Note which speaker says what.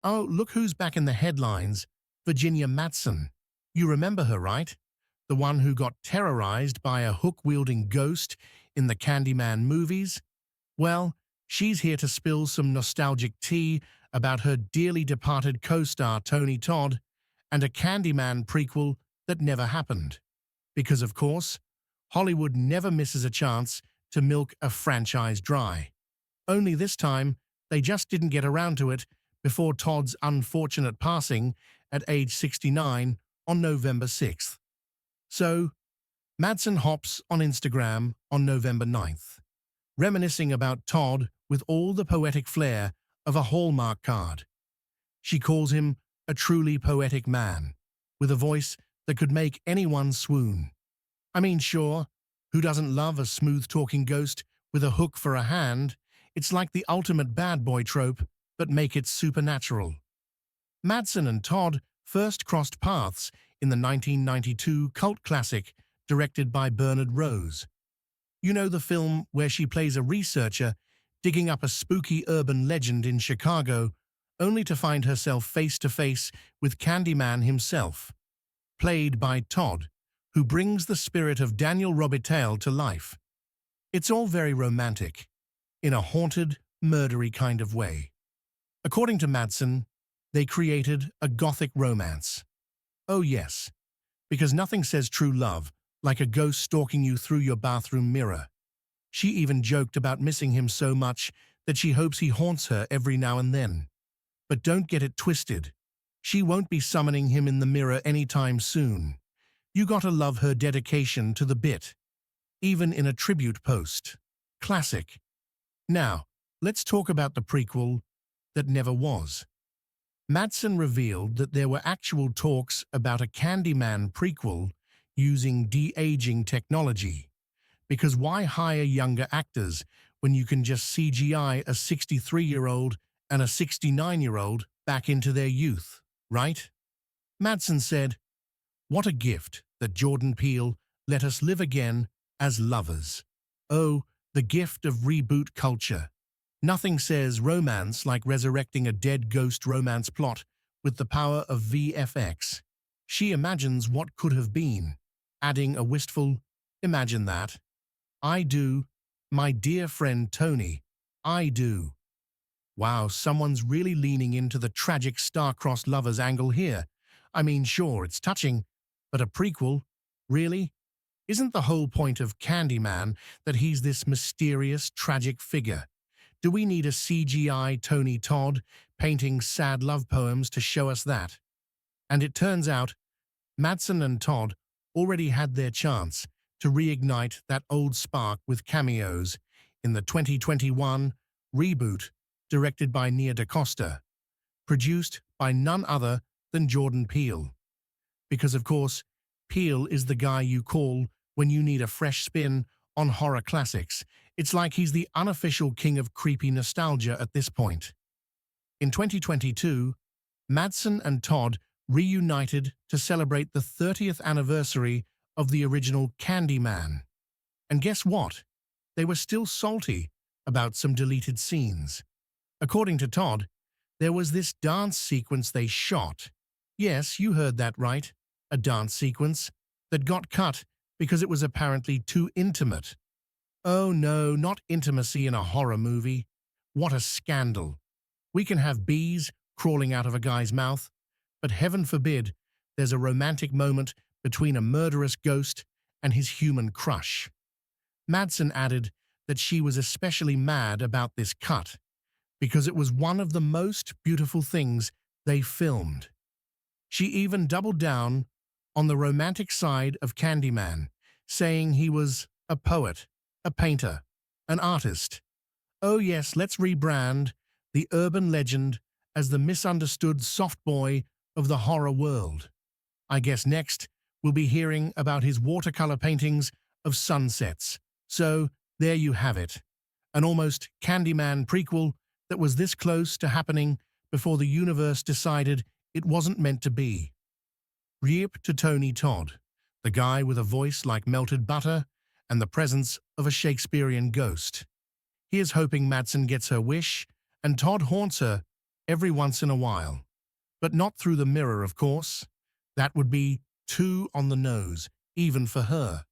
Speaker 1: Oh, look who's back in the headlines. Virginia Madsen. You remember her, right? The one who got terrorized by a hook-wielding ghost in the Candyman movies? Well, she's here to spill some nostalgic tea about her dearly departed co-star Tony Todd and a Candyman prequel that never happened. Because, of course, Hollywood never misses a chance to milk a franchise dry. Only this time, they just didn't get around to it before Todd's unfortunate passing at age 69 on November 6th. So, Madsen hops on Instagram on November 9th, reminiscing about Todd with all the poetic flair of a Hallmark card. She calls him a truly poetic man, with a voice that could make anyone swoon. I mean, sure, who doesn't love a smooth-talking ghost with a hook for a hand? It's like the ultimate bad boy trope, but make it supernatural. Madsen and Todd first crossed paths in the 1992 cult classic directed by Bernard Rose. You know, the film where she plays a researcher digging up a spooky urban legend in Chicago, only to find herself face-to-face with Candyman himself, played by Todd, who brings the spirit of Daniel Robitaille to life. It's all very romantic, in a haunted, murdery kind of way. According to Madsen, they created a gothic romance. Oh yes, because nothing says true love like a ghost stalking you through your bathroom mirror. She even joked about missing him so much that she hopes he haunts her every now and then. But don't get it twisted. She won't be summoning him in the mirror anytime soon. You gotta love her dedication to the bit, even in a tribute post. Classic. Now, let's talk about the prequel that never was. Madsen revealed that there were actual talks about a Candyman prequel using de-aging technology. Because why hire younger actors when you can just CGI a 63-year-old and a 69-year-old back into their youth, right? Madsen said, "What a gift that Jordan Peele let us live again as lovers. Oh, the gift of reboot culture. Nothing says romance like resurrecting a dead ghost romance plot with the power of VFX. She imagines what could have been, adding a wistful, imagine that. I do, my dear friend Tony, I do." Wow, someone's really leaning into the tragic star-crossed lovers angle here. I mean, sure, it's touching, but a prequel? Really? Isn't the whole point of Candyman that he's this mysterious, tragic figure? Do we need a CGI Tony Todd painting sad love poems to show us that? And it turns out, Madsen and Todd already had their chance to reignite that old spark with cameos in the 2021 reboot directed by Nia DaCosta, produced by none other than Jordan Peele. Because, of course, Peele is the guy you call when you need a fresh spin on horror classics. It's like he's the unofficial king of creepy nostalgia at this point. In 2022, Madsen and Todd reunited to celebrate the 30th anniversary of the original Candyman. And guess what? They were still salty about some deleted scenes. According to Todd, there was this dance sequence they shot. Yes, you heard that right, a dance sequence that got cut because it was apparently too intimate. Oh no, not intimacy in a horror movie. What a scandal. We can have bees crawling out of a guy's mouth, but heaven forbid there's a romantic moment between a murderous ghost and his human crush. Madsen added that she was especially mad about this cut because it was one of the most beautiful things they filmed. She even doubled down on the romantic side of Candyman, saying he was a poet, a painter, an artist. Oh yes, let's rebrand the urban legend as the misunderstood soft boy of the horror world. I guess next we'll be hearing about his watercolor paintings of sunsets. So there you have it, an almost Candyman prequel that was this close to happening before the universe decided it wasn't meant to be. RIP to Tony Todd, the guy with a voice like melted butter and the presence of a Shakespearean ghost. Here's hoping Madsen gets her wish and Todd haunts her every once in a while. But not through the mirror, of course. That would be too on the nose, even for her.